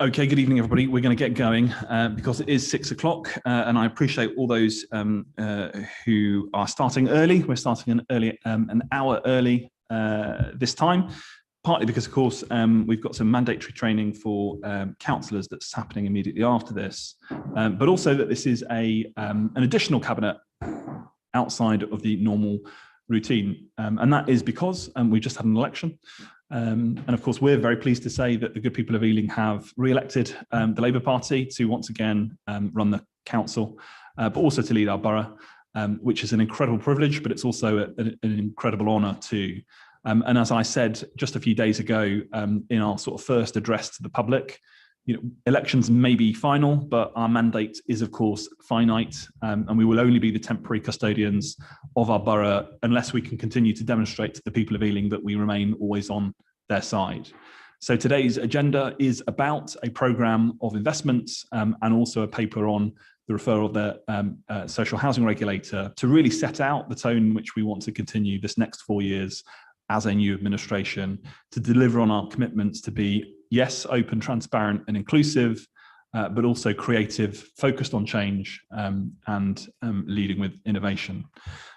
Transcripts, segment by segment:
Okay, good evening, everybody. We're going to get going because it is 6 o'clock, and I appreciate all those who are starting early. We're starting an hour early this time, partly because, of course, we've got some mandatory training for councillors that's happening immediately after this, but also that this is an additional cabinet outside of the normal routine, and that is because we've just had an election. And of course, we're very pleased to say that the good people of Ealing have re-elected the Labour Party to once again run the council, but also to lead our borough, which is an incredible privilege, but it's also an incredible honour too. And as I said just a few days ago in our sort of first address to the public, elections may be final, but our mandate is, of course, finite, and we will only be the temporary custodians of our borough unless we can continue to demonstrate to the people of Ealing that we remain always on their side. So today's agenda is about a programme of investments and also a paper on the referral of the social housing regulator to really set out the tone in which we want to continue this next 4 years as a new administration to deliver on our commitments to be, yes, open, transparent and inclusive, but also creative, focused on change and leading with innovation.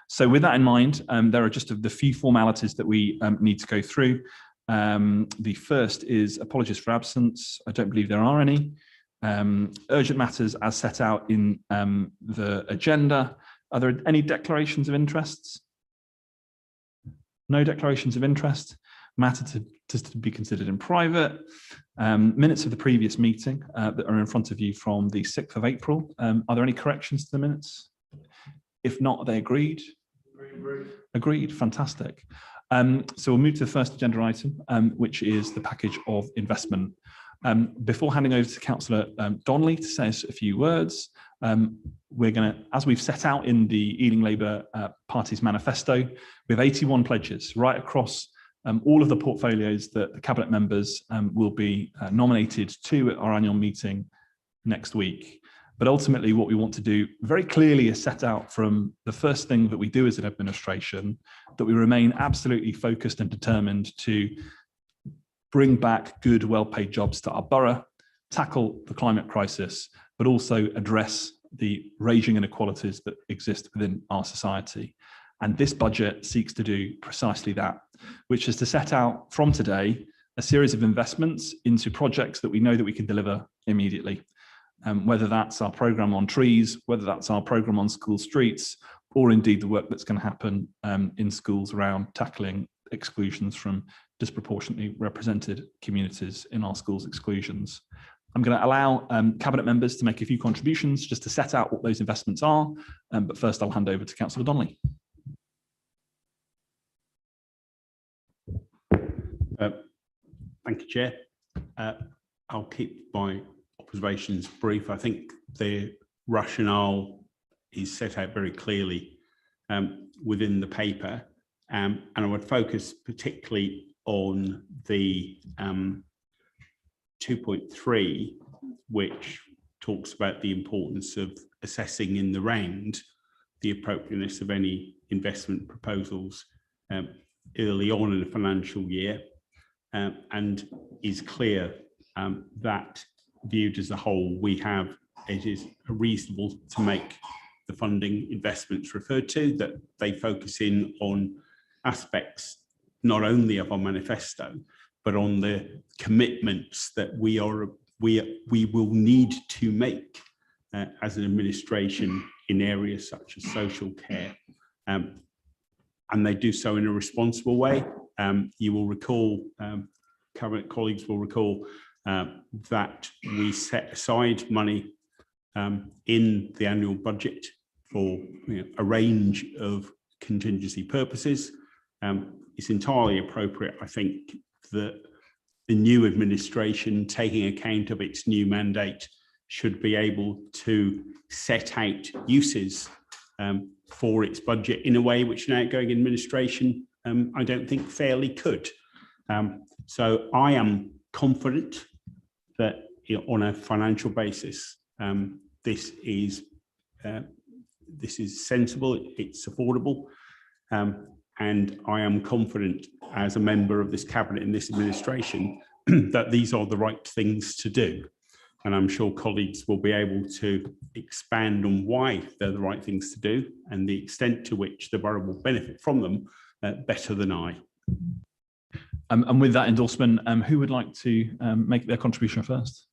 So with that in mind, there are just the few formalities that we need to go through. The first is apologies for absence. I don't believe there are any. Urgent matters as set out in the agenda. Are there any declarations of interests? No declarations of interest. Matter to be considered in private. Minutes of the previous meeting that are in front of you from the 6th of April. Are there any corrections to the minutes? If not, are they agreed? Agreed, fantastic. So we'll move to the first agenda item, which is the package of investment. Before handing over to Councillor Donnelly to say us a few words, we're going to, as we've set out in the Ealing Labour Party's manifesto, we have 81 pledges right across all of the portfolios that the Cabinet members will be nominated to at our annual meeting next week. But ultimately, what we want to do very clearly is set out from the first thing that we do as an administration, that we remain absolutely focused and determined to bring back good, well-paid jobs to our borough, tackle the climate crisis, but also address the raging inequalities that exist within our society. And this budget seeks to do precisely that, which is to set out from today a series of investments into projects that we know that we can deliver immediately. Whether that's our programme on trees, whether that's our programme on school streets, or indeed the work that's going to happen in schools around tackling exclusions from disproportionately represented communities in our schools' exclusions. I'm going to allow Cabinet members to make a few contributions just to set out what those investments are, but first I'll hand over to Councillor Donnelly. Thank you, Chair. I'll keep my observations brief. I think the rationale is set out very clearly within the paper, and I would focus particularly on the 2.3, which talks about the importance of assessing in the round the appropriateness of any investment proposals early on in the financial year, and is clear that viewed as a whole, it is reasonable to make the funding investments referred to, that they focus in on aspects not only of our manifesto, but on the commitments that we will need to make as an administration in areas such as social care, and they do so in a responsible way. You will recall, Cabinet colleagues will recall, that we set aside money in the annual budget for a range of contingency purposes. It's entirely appropriate, I think, that the new administration, taking account of its new mandate, should be able to set out uses for its budget in a way which an outgoing administration, I don't think, fairly could. So I am confident that on a financial basis, this is sensible, it's affordable, and I am confident as a member of this cabinet and this administration that these are the right things to do. And I'm sure colleagues will be able to expand on why they're the right things to do and the extent to which the borough will benefit from them better than I. And with that endorsement, who would like to make their contribution first?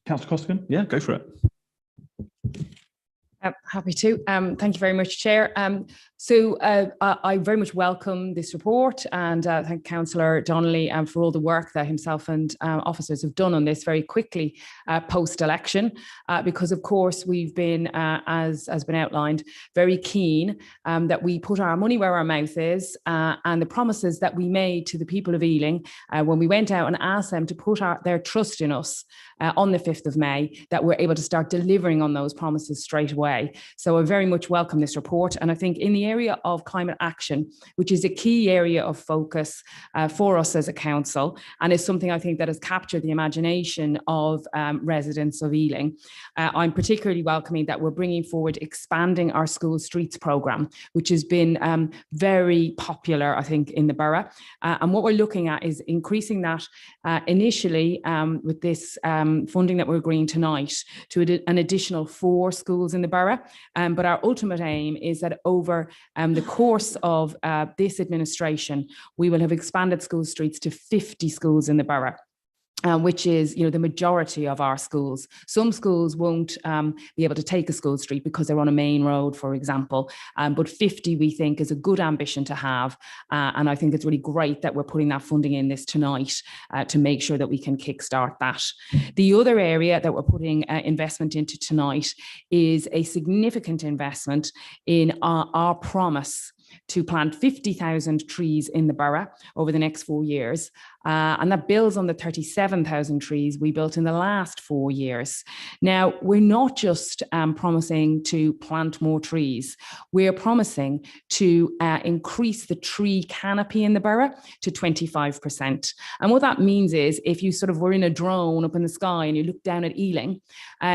Councillor Costigan? Yeah, go for it. Happy to. Thank you very much, Chair. I very much welcome this report and thank Councillor Donnelly for all the work that himself and officers have done on this very quickly post-election, because of course we've been, as has been outlined, very keen that we put our money where our mouth is, and the promises that we made to the people of Ealing when we went out and asked them to put their trust in us on the 5th of May, that we're able to start delivering on those promises straight away. So I very much welcome this report. And I think in the area of climate action, which is a key area of focus for us as a council, and is something I think that has captured the imagination of residents of Ealing, I'm particularly welcoming that we're bringing forward expanding our school streets programme, which has been very popular, I think, in the borough. And what we're looking at is increasing that initially with this funding that we're agreeing tonight to an additional 4 schools in the borough. But our ultimate aim is that over the course of this administration, we will have expanded school streets to 50 schools in the borough. Which is, the majority of our schools. Some schools won't be able to take a school street because they're on a main road, for example. But 50, we think, is a good ambition to have. And I think it's really great that we're putting that funding in this tonight to make sure that we can kickstart that. The other area that we're putting investment into tonight is a significant investment in our promise to plant 50,000 trees in the borough over the next 4 years. And that builds on the 37,000 trees we built in the last 4 years. Now, we're not just promising to plant more trees. We're promising to increase the tree canopy in the borough to 25%. And what that means is if you sort of were in a drone up in the sky and you look down at Ealing,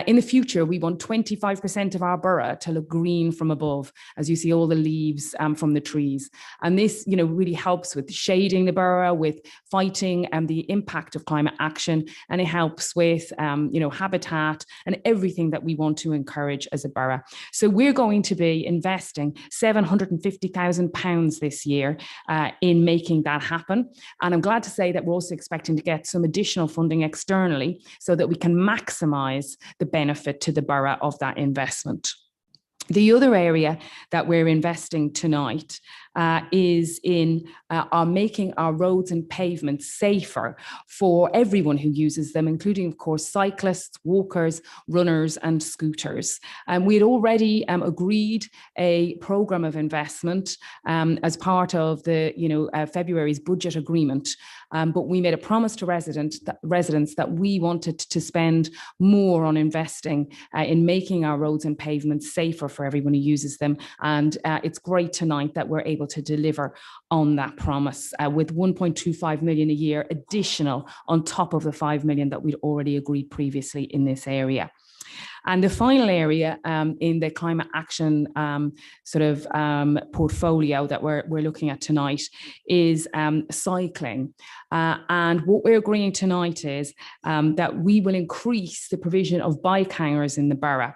in the future, we want 25% of our borough to look green from above, as you see all the leaves from the trees. And this, really helps with shading the borough, with fighting the impact of climate action, and it helps with habitat and everything that we want to encourage as a borough. So we're going to be investing £750,000 this year in making that happen. And I'm glad to say that we're also expecting to get some additional funding externally so that we can maximise the benefit to the borough of that investment. The other area that we're investing tonight is in making our roads and pavements safer for everyone who uses them, including, of course, cyclists, walkers, runners and scooters. We had already agreed a programme of investment as part of the February's budget agreement, but we made a promise to residents that we wanted to spend more on investing in making our roads and pavements safer for everyone who uses them. And it's great tonight that we're able to deliver on that promise with 1.25 million a year additional on top of the 5 million that we'd already agreed previously in this area. And the final area in the climate action portfolio that we're looking at tonight is cycling. And what we're agreeing tonight is that we will increase the provision of bike hangers in the borough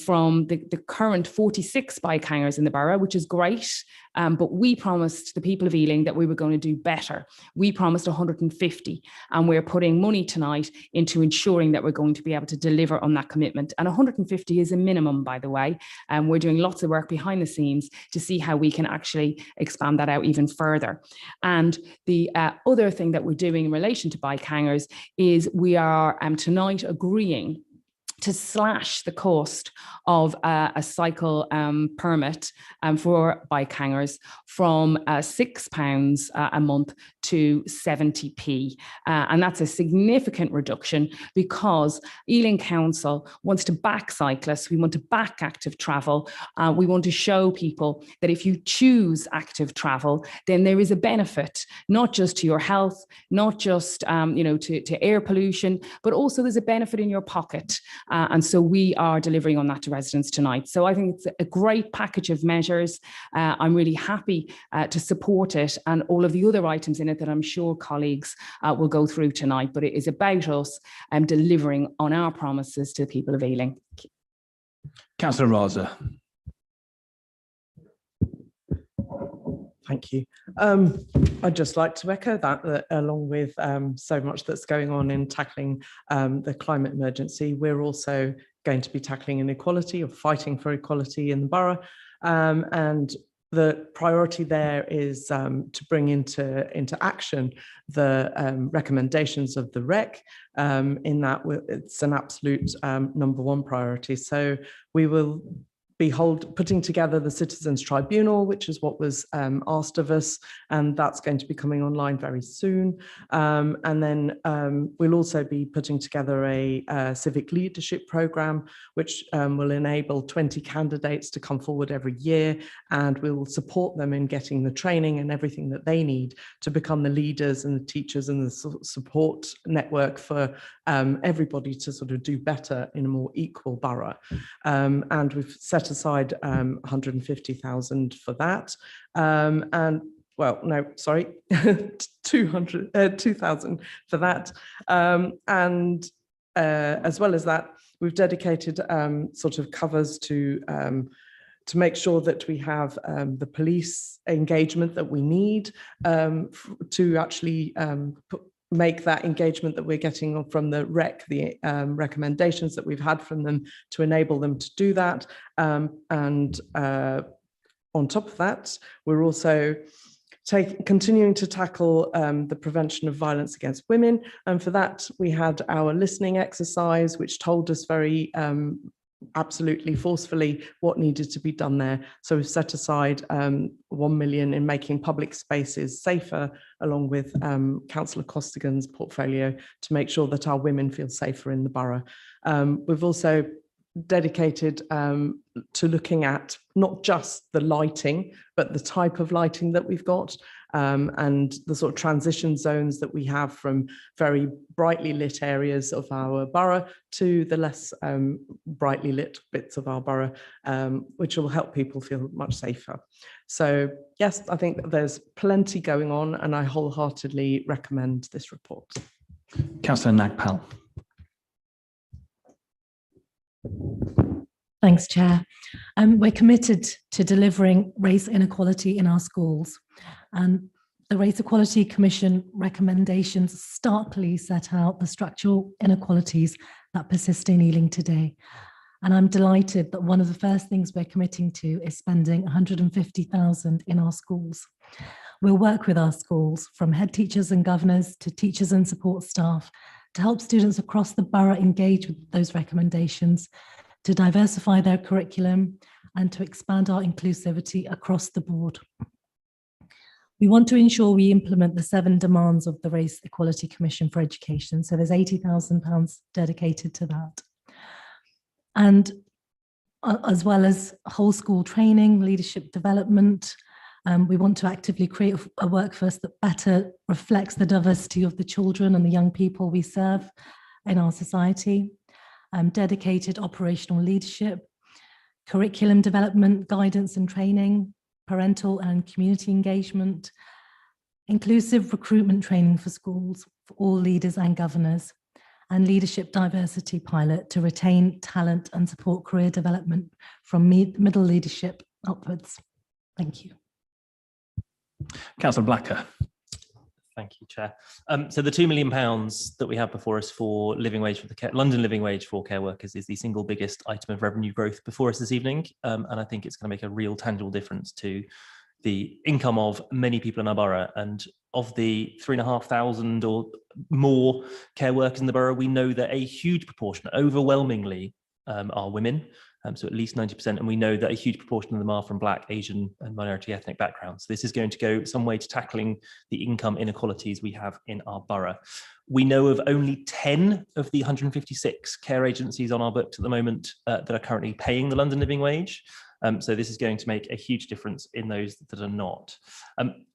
from the current 46 bike hangers in the borough, which is great. But we promised the people of Ealing that we were going to do better. We promised 150, and we're putting money tonight into ensuring that we're going to be able to deliver on that commitment. And 150 is a minimum, by the way. And we're doing lots of work behind the scenes to see how we can actually expand that out even further. And the other thing that we're doing in relation to bike hangers is we are tonight agreeing to slash the cost of a cycle permit for bike hangers from £6 a month to 70p. And that's a significant reduction because Ealing Council wants to back cyclists, we want to back active travel, we want to show people that if you choose active travel, then there is a benefit, not just to your health, not just to air pollution, but also there's a benefit in your pocket. And so we are delivering on that to residents tonight. So I think it's a great package of measures. I'm really happy to support it and all of the other items in it that I'm sure colleagues will go through tonight. But it is about us delivering on our promises to the people of Ealing. Councillor Raza. Thank you. I'd just like to echo that along with so much that's going on in tackling the climate emergency, we're also going to be tackling inequality or fighting for equality in the borough. And the priority there is to bring into action the recommendations of the REC. In that it's an absolute #1 priority. So we will be putting together the Citizens Tribunal, which is what was asked of us, and that's going to be coming online very soon. And then we'll also be putting together a civic leadership program, which will enable 20 candidates to come forward every year, and we will support them in getting the training and everything that they need to become the leaders and the teachers and the support network for everybody to sort of do better in a more equal borough. And we've set aside 150,000 for that. And well, no, sorry, 2,000 for that. And as well as that, we've dedicated sort of covers to make sure that we have the police engagement that we need to actually make that engagement that we're getting from the REC, the recommendations that we've had from them to enable them to do that. And on top of that, we're also continuing to tackle the prevention of violence against women. And for that, we had our listening exercise, which told us very absolutely forcefully what needed to be done there. So we've set aside 1 million in making public spaces safer, along with Councillor Costigan's portfolio, to make sure that our women feel safer in the borough. We've also dedicated to looking at not just the lighting, but the type of lighting that we've got, and the sort of transition zones that we have from very brightly lit areas of our borough to the less brightly lit bits of our borough, which will help people feel much safer. So yes, I think that there's plenty going on, and I wholeheartedly recommend this report. Councillor Nagpal. Thanks, Chair. We're committed to delivering race inequality in our schools, and the Race Equality Commission recommendations starkly set out the structural inequalities that persist in Ealing today. And I'm delighted that one of the first things we're committing to is spending 150,000 in our schools. We'll work with our schools, from head teachers and governors to teachers and support staff, to help students across the borough engage with those recommendations, to diversify their curriculum, and to expand our inclusivity across the board. We want to ensure we implement the 7 demands of the Race Equality Commission for Education. So there's £80,000 dedicated to that. And as well as whole school training, leadership development, we want to actively create a workforce that better reflects the diversity of the children and the young people we serve in our society. Dedicated operational leadership, curriculum development, guidance and training, parental and community engagement, inclusive recruitment training for schools, for all leaders and governors, and leadership diversity pilot to retain talent and support career development from middle leadership upwards. Thank you. Councillor Blacker. Thank you, Chair. So the £2 million that we have before us for living wage for the London living wage for care workers is the single biggest item of revenue growth before us this evening. And I think it's going to make a real tangible difference to the income of many people in our borough. And of the 3,500 or more care workers in the borough, we know that a huge proportion, overwhelmingly, are women. So at least 90%, and we know that a huge proportion of them are from Black, Asian and minority ethnic backgrounds. This is going to go some way to tackling the income inequalities we have in our borough. We know of only 10 of the 156 care agencies on our books at the moment that are currently paying the London living wage. So this is going to make a huge difference in those that are not.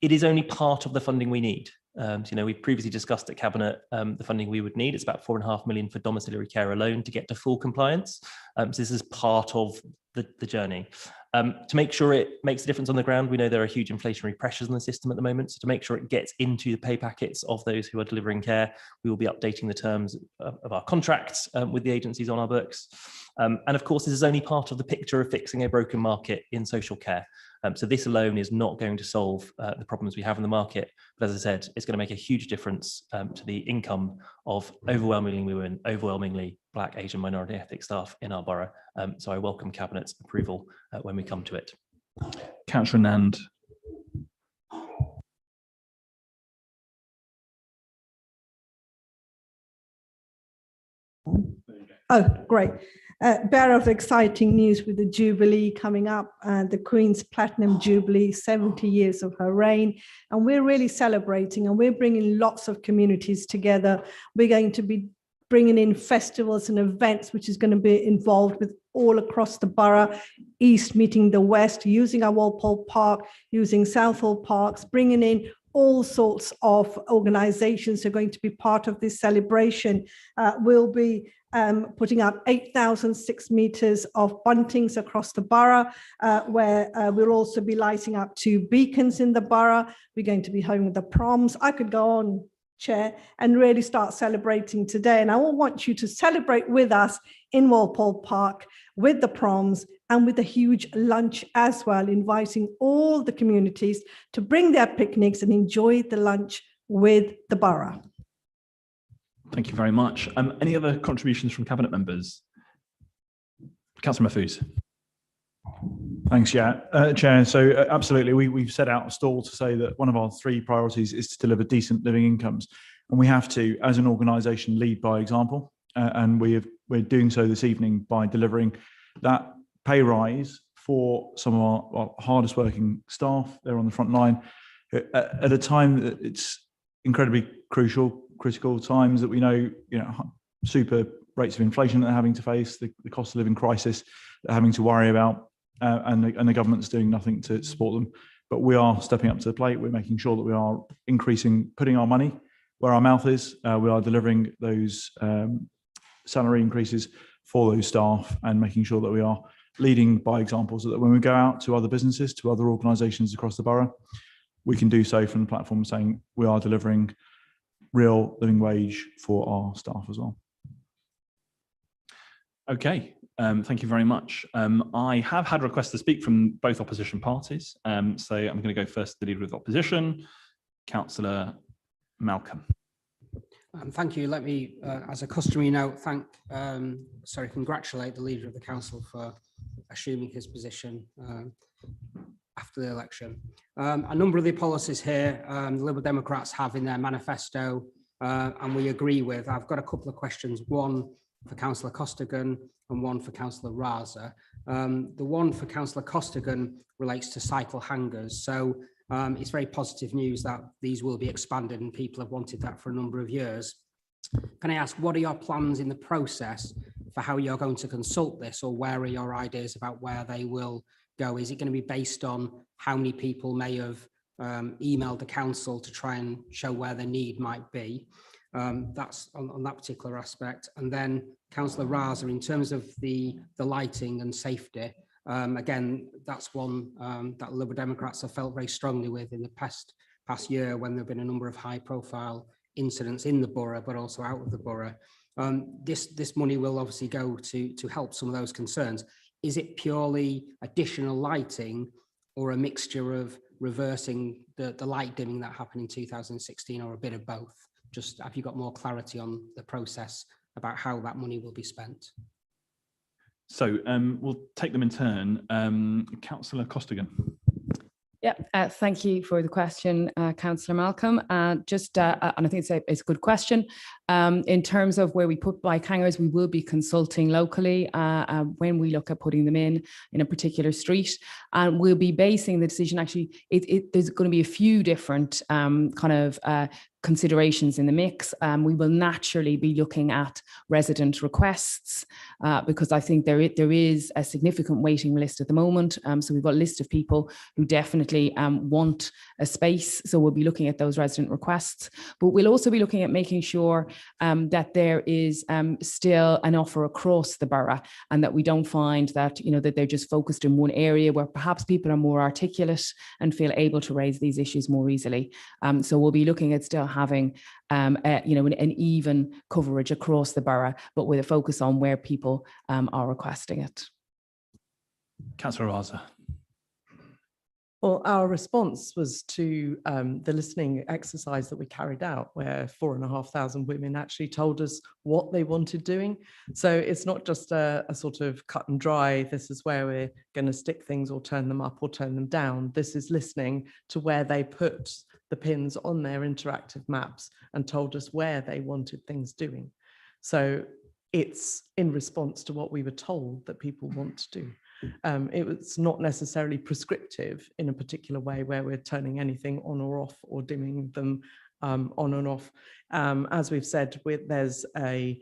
It is only part of the funding we need. So, we previously discussed at Cabinet the funding we would need. It's about £4.5 million for domiciliary care alone to get to full compliance. So this is part of the journey. To make sure it makes a difference on the ground, we know there are huge inflationary pressures in the system at the moment. So to make sure it gets into the pay packets of those who are delivering care, we will be updating the terms of our contracts with the agencies on our books. And of course, this is only part of the picture of fixing a broken market in social care. So this alone is not going to solve the problems we have in the market. But as I said, it's going to make a huge difference to the income of overwhelmingly women, overwhelmingly Black, Asian, minority ethnic staff in our borough. So I welcome Cabinet's approval when we come to it. Councillor Nand. Oh, great. Bearer of exciting news with the Jubilee coming up, the Queen's Platinum Jubilee, 70 years of her reign. And we're really celebrating, and we're bringing lots of communities together. We're going to be bringing in festivals and events, which is going to be involved with all across the borough, East meeting the West, using our Walpole Park, using Southall Parks, bringing in all sorts of organizations who are going to be part of this celebration. We'll be putting up 8,006 meters of buntings across the borough, where we'll also be lighting up 2 beacons in the borough. We're going to be having the proms. I could go on, Chair, and really start celebrating today. And I want you to celebrate with us in Walpole Park with the proms and with a huge lunch as well, inviting all the communities to bring their picnics and enjoy the lunch with the borough. Thank you very much. Any other contributions from Cabinet members? Councillor Mahfouz. Thanks, Chair. So absolutely, we've set out a stall to say that one of our 3 priorities is to deliver decent living incomes. And we have to, as an organisation, lead by example. And we're doing so this evening by delivering that pay rise for some of our hardest working staff. They're on the front line at a time that it's incredibly critical times that we know, super rates of inflation that they're having to face, the cost of living crisis they're having to worry about, and the government's doing nothing to support them. But we are stepping up to the plate. We're making sure that we are putting our money where our mouth is. We are delivering those salary increases for those staff and making sure that we are leading by example, so that when we go out to other businesses, to other organisations across the borough, we can do so from the platform saying we are delivering real living wage for our staff as well. Okay, thank you very much. I have had requests to speak from both opposition parties. So I'm going to go first to the Leader of the Opposition, Councillor Malcolm. Thank you. Let me, as a customary note, congratulate the Leader of the Council for assuming his position after the election. A number of the policies here, the Liberal Democrats have in their manifesto, and we agree with. I've got a couple of questions, one for Councillor Costigan and one for Councillor Raza. The one for Councillor Costigan relates to cycle hangers. So it's very positive news that these will be expanded, and people have wanted that for a number of years. Can I ask, what are your plans in the process for how you're going to consult this, or where are your ideas about where they will go? Is it going to be based on how many people may have emailed the council to try and show where the need might be? That's on that particular aspect. And then Councillor Raza, in terms of the lighting and safety, again, that's one that Liberal Democrats have felt very strongly with in the past year, when there have been a number of high profile incidents in the borough, but also out of the borough. This money will obviously go to help some of those concerns. Is it purely additional lighting, or a mixture of reversing the light dimming that happened in 2016, or a bit of both? Just have you got more clarity on the process about how that money will be spent? So we'll take them in turn. Councillor Costigan. Yeah, thank you for the question, Councillor Malcolm. And I think it's a good question. In terms of where we put bike hangers, we will be consulting locally when we look at putting them in a particular street, and we'll be basing the decision. Actually, there's going to be a few different kind of considerations in the mix. We will naturally be looking at resident requests because I think there is a significant waiting list at the moment. So we've got a list of people who definitely want a space. So we'll be looking at those resident requests, but we'll also be looking at making sure that there is still an offer across the borough, and that we don't find that, you know, that they're just focused in one area where perhaps people are more articulate and feel able to raise these issues more easily. So we'll be looking at still having you know, an even coverage across the borough, but with a focus on where people are requesting it. Councillor Raza. Well, our response was to the listening exercise that we carried out, where 4,500 women actually told us what they wanted doing. So it's not just a sort of cut and dry, this is where we're going to stick things or turn them up or turn them down. This is listening to where they put the pins on their interactive maps and told us where they wanted things doing. So it's in response to what we were told that people want to do. It was not necessarily prescriptive in a particular way where we're turning anything on or off or dimming them on and off. As we've said, there's a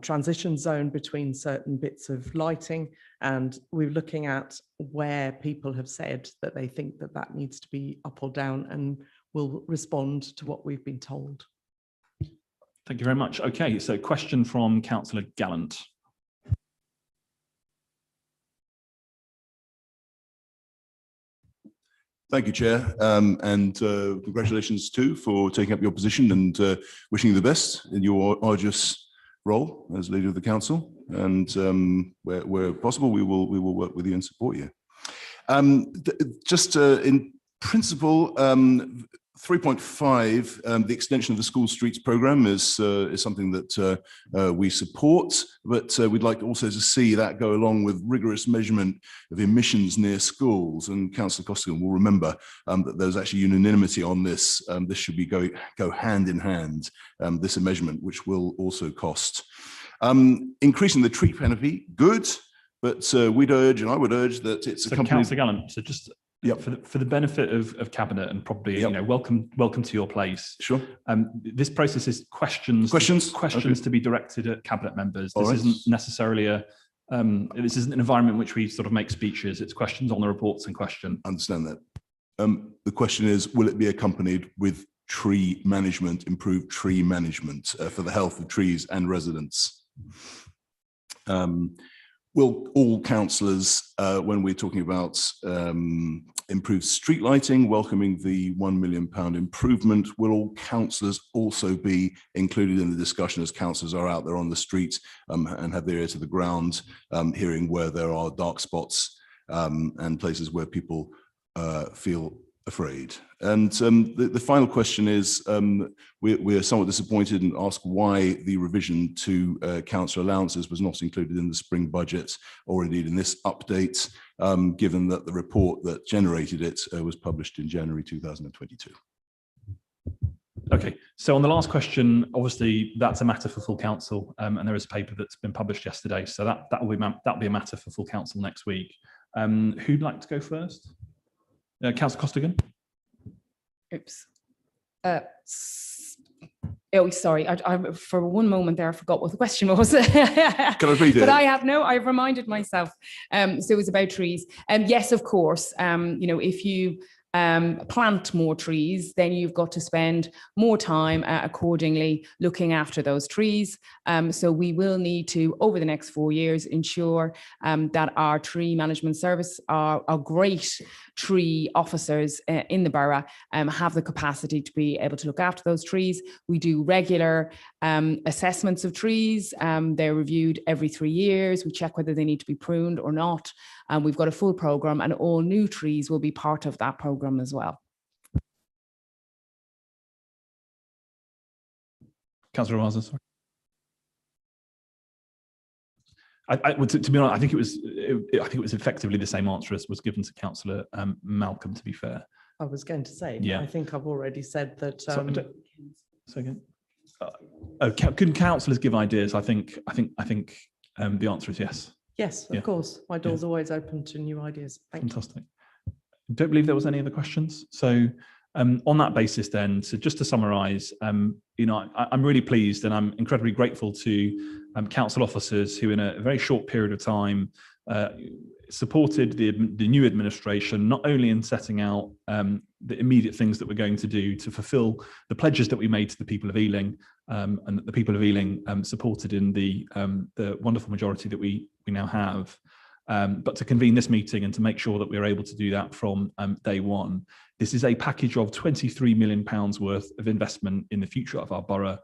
transition zone between certain bits of lighting, and we're looking at where people have said that they think that that needs to be up or down, and we'll respond to what we've been told. Thank you very much. Okay, so question from Councillor Gallant. Thank you, Chair, and congratulations too for taking up your position, and wishing you the best in your arduous role as leader of the council. And where possible, we will work with you and support you. Just in principle, 3.5, the extension of the school streets programme is something that we support, but we'd like also to see that go along with rigorous measurement of emissions near schools. And Councillor Costigan will remember that there's actually unanimity on this. This should be go hand in hand, this measurement, which will also cost. Increasing the tree canopy, good, but we'd urge, and I would urge, that it's so Councillor Gallant, so just for the benefit of Cabinet, and probably you know, welcome to your place. Sure. This process is questions okay. To be directed at Cabinet members. This isn't necessarily this isn't an environment in which we sort of make speeches. It's questions on the reports and question. Understand that. The question is, will it be accompanied with tree management, improved tree management for the health of trees and residents? Will all councillors, when we're talking about improved street lighting, welcoming the £1 million improvement, will all councillors also be included in the discussion as councillors are out there on the street and have their ear to the ground, hearing where there are dark spots and places where people feel afraid? And the final question is, we're somewhat disappointed and ask why the revision to council allowances was not included in the spring budget, or indeed in this update, given that the report that generated it was published in January 2022. Okay, so on the last question, obviously that's a matter for full council, and there is a paper that's been published yesterday, so that'll be a matter for full council next week. Who'd like to go first? Councillor Costigan. Oops. Oh, sorry. I for one moment there, I forgot what the question was. Can I repeat it? But I've reminded myself. So it was about trees. Yes, of course. You know, if you plant more trees, then you've got to spend more time accordingly looking after those trees. So we will need to, over the next 4 years, ensure that our tree management service, our great tree officers in the borough have the capacity to be able to look after those trees. We do regular assessments of trees. They're reviewed every 3 years. We check whether they need to be pruned or not. We've got a full programme, and all new trees will be part of that programme as well. Councillor Raza, sorry. To be honest, I think it was effectively the same answer as was given to Councillor Malcolm, to be fair. I was going to say, yeah. I think I've already said that. Can councillors give ideas? I think the answer is yes. Yes, of course. My door's always open to new ideas. Thank you. Fantastic. Don't believe there was any other questions. So On that basis then, so just to summarise, you know, I'm really pleased and I'm incredibly grateful to council officers who in a very short period of time supported the new administration, not only in setting out the immediate things that we're going to do to fulfil the pledges that we made to the people of Ealing, and that the people of Ealing supported in the wonderful majority that we now have, but to convene this meeting and to make sure that we're able to do that from day one. This is a package of £23 million worth of investment in the future of our borough,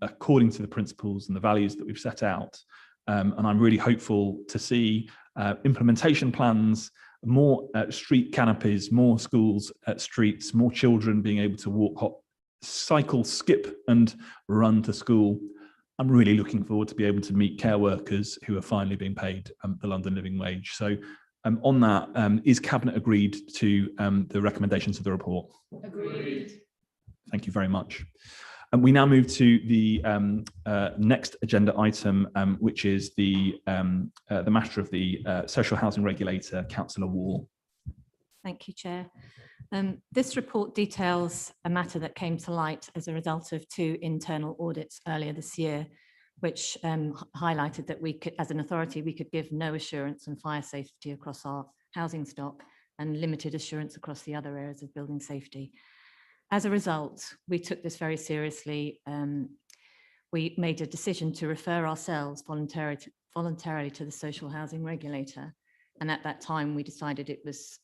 according to the principles and the values that we've set out. And I'm really hopeful to see implementation plans, more street canopies, more schools at streets, more children being able to walk, hop, cycle, skip and run to school. I'm really looking forward to be able to meet care workers who are finally being paid the London living wage. So on that, is Cabinet agreed to the recommendations of the report? Agreed. Thank you very much. And we now move to the next agenda item, which is the matter of the social housing regulator, Councillor Wall. Thank you, Chair. This report details a matter that came to light as a result of 2 internal audits earlier this year, which highlighted that we could, as an authority, we could give no assurance on fire safety across our housing stock and limited assurance across the other areas of building safety. As a result, we took this very seriously. We made a decision to refer ourselves voluntarily to the social housing regulator. And at that time, we decided it was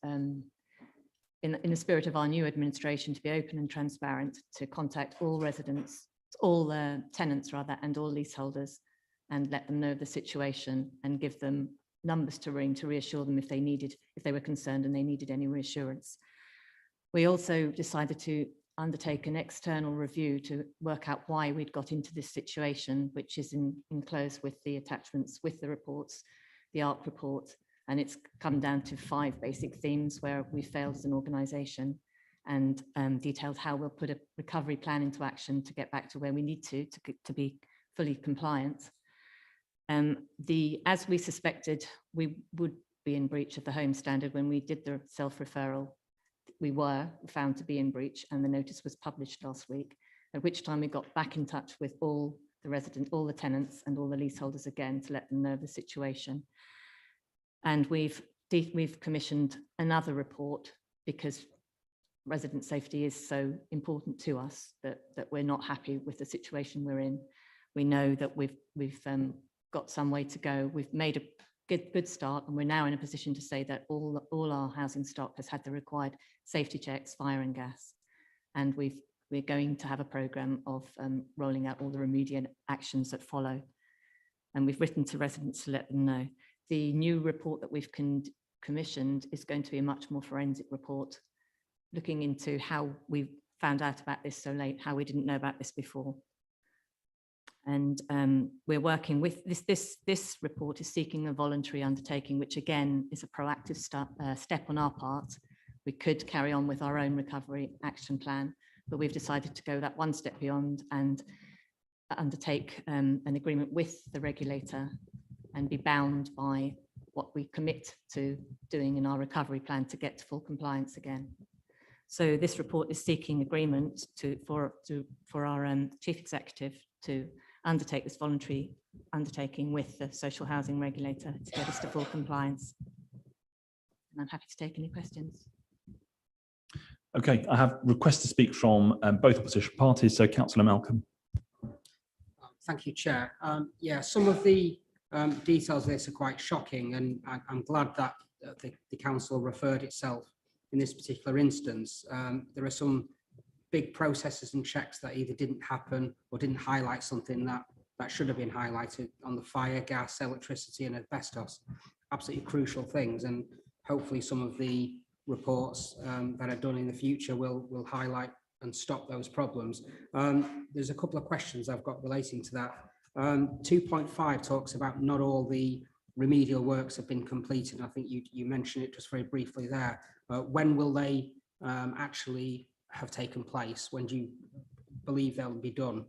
in the spirit of our new administration to be open and transparent, to contact all residents, all tenants rather, and all leaseholders, and let them know the situation and give them numbers to ring to reassure them if they were concerned and they needed any reassurance. We also decided to undertake an external review to work out why we'd got into this situation, which is enclosed with the attachments with the reports, the ARC report, and it's come down to 5 basic themes where we failed as an organisation, and detailed how we'll put a recovery plan into action to get back to where we need to be fully compliant. As we suspected, we would be in breach of the home standard when we did the self-referral. We were found to be in breach, and the notice was published last week, at which time we got back in touch with all the residents, all the tenants and all the leaseholders again to let them know the situation. And we've commissioned another report because resident safety is so important to us that we're not happy with the situation we're in. We know that we've got some way to go. We've made a good start, and we're now in a position to say that all our housing stock has had the required safety checks, fire and gas, and we're going to have a programme of rolling out all the remedial actions that follow. And we've written to residents to let them know. The new report that we've commissioned is going to be a much more forensic report, looking into how we found out about this so late, how we didn't know about this before. And we're working with this report is seeking a voluntary undertaking, which again is a proactive step on our part. We could carry on with our own recovery action plan, but we've decided to go that one step beyond and undertake an agreement with the regulator and be bound by what we commit to doing in our recovery plan to get to full compliance again. So this report is seeking agreement for our chief executive to undertake this voluntary undertaking with the social housing regulator to get us to full compliance. And I'm happy to take any questions. Okay, I have requests to speak from both opposition parties. So Councillor Malcolm. Thank you, Chair. Yeah, some of the details of this are quite shocking, and I'm glad that the council referred itself in this particular instance. There are some big processes and checks that either didn't happen or didn't highlight something that should have been highlighted on the fire, gas, electricity and asbestos. Absolutely crucial things, and hopefully some of the reports that are done in the future will highlight and stop those problems. There's a couple of questions I've got relating to that. 2.5 talks about not all the remedial works have been completed. I think you mentioned it just very briefly there. When will they actually have taken place? When do you believe they'll be done?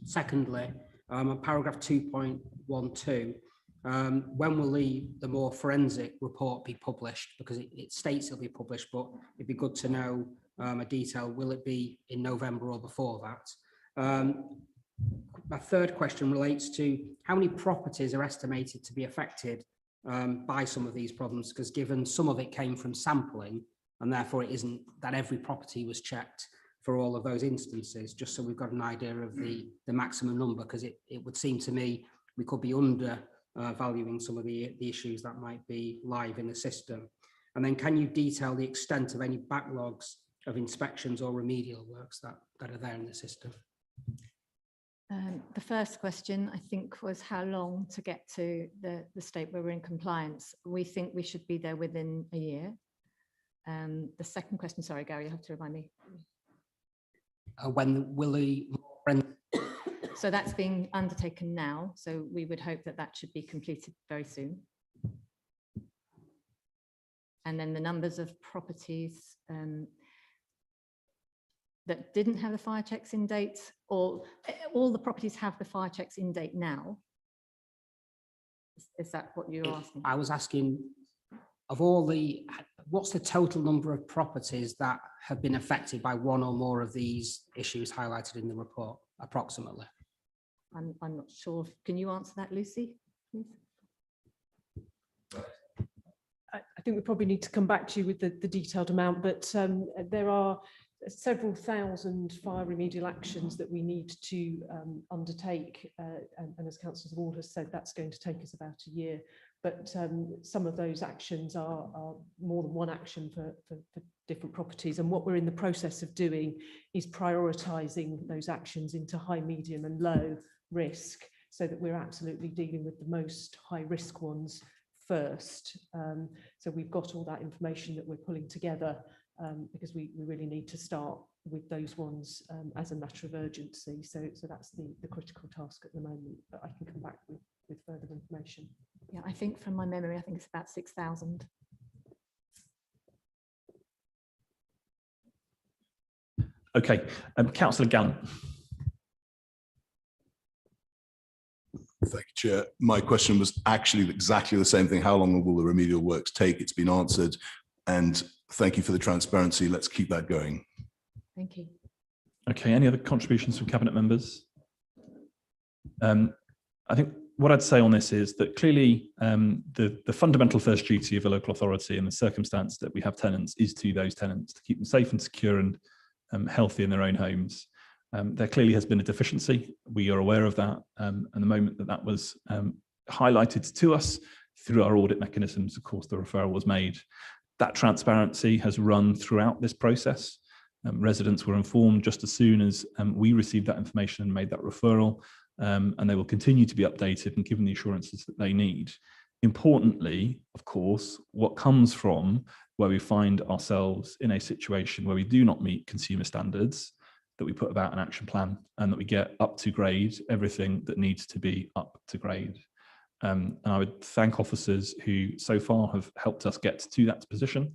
Secondly, paragraph 2.12, when will the more forensic report be published? Because it states it'll be published, but it'd be good to know a detail, will it be in November or before that? My third question relates to how many properties are estimated to be affected by some of these problems, because given some of it came from sampling, and therefore it isn't that every property was checked for all of those instances, just so we've got an idea of the maximum number, because it would seem to me we could be under valuing some of the issues that might be live in the system. And then can you detail the extent of any backlogs of inspections or remedial works that are there in the system? The first question, I think, was how long to get to the state where we're in compliance. We think we should be there within a year. The second question, sorry, Gary, you have to remind me. When will the... So that's being undertaken now. So we would hope that that should be completed very soon. And then the numbers of properties that didn't have the fire checks in date, or all the properties have the fire checks in date now? Is that what you're asking? I was asking, of all the, what's the total number of properties that have been affected by one or more of these issues highlighted in the report, approximately? I'm not sure. Can you answer that, Lucy, please? I think we probably need to come back to you with the detailed amount, but there are several thousand fire remedial actions that we need to undertake, and as Councillor Wall has said, that's going to take us about a year. But some of those actions are more than one action for different properties, and what we're in the process of doing is prioritising those actions into high, medium and low risk, so that we're absolutely dealing with the most high risk ones first. So we've got all that information that we're pulling together, because we really need to start with those ones as a matter of urgency. So that's the critical task at the moment, but I can come back with further information. Yeah, I think from my memory, I think it's about 6,000. Okay, Councillor Gallant. Thank you, Chair. My question was actually exactly the same thing. How long will the remedial works take? It's been answered. And thank you for the transparency. Let's keep that going. Thank you. Okay, any other contributions from Cabinet members? I think what I'd say on this is that clearly the fundamental first duty of a local authority in the circumstance that we have tenants is to those tenants, to keep them safe and secure and healthy in their own homes. There clearly has been a deficiency. We are aware of that. And the moment that that was highlighted to us through our audit mechanisms, of course, the referral was made. That transparency has run throughout this process. Residents were informed just as soon as we received that information and made that referral, and they will continue to be updated and given the assurances that they need. Importantly, of course, what comes from where we find ourselves in a situation where we do not meet consumer standards, that we put about an action plan and that we get up to grade everything that needs to be up to grade. And I would thank officers who so far have helped us get to that position,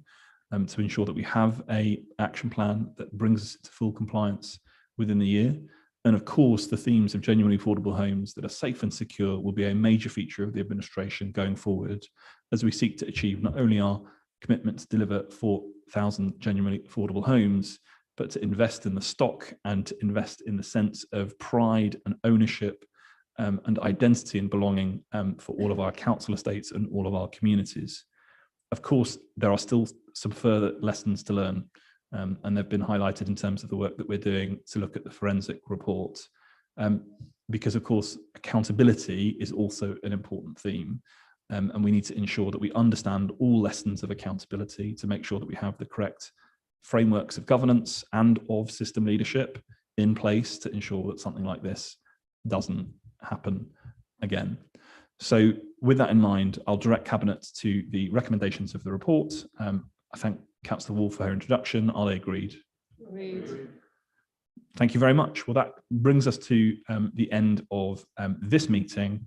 to ensure that we have an action plan that brings us to full compliance within the year. And of course, the themes of genuinely affordable homes that are safe and secure will be a major feature of the administration going forward, as we seek to achieve not only our commitment to deliver 4,000 genuinely affordable homes, but to invest in the stock and to invest in the sense of pride and ownership and identity and belonging for all of our council estates and all of our communities. Of course, there are still some further lessons to learn, and they've been highlighted in terms of the work that we're doing to look at the forensic report, because of course, accountability is also an important theme, and we need to ensure that we understand all lessons of accountability to make sure that we have the correct frameworks of governance and of system leadership in place to ensure that something like this doesn't happen again. So with that in mind, I'll direct Cabinet to the recommendations of the report. I thank Councillor Wall for her introduction. Are they agreed? Agreed. Thank you very much. Well, that brings us to the end of this meeting.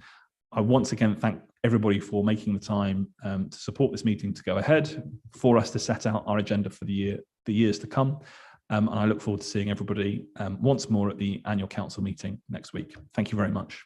I once again thank everybody for making the time to support this meeting to go ahead, for us to set out our agenda for the years to come. And I look forward to seeing everybody once more at the annual council meeting next week. Thank you very much.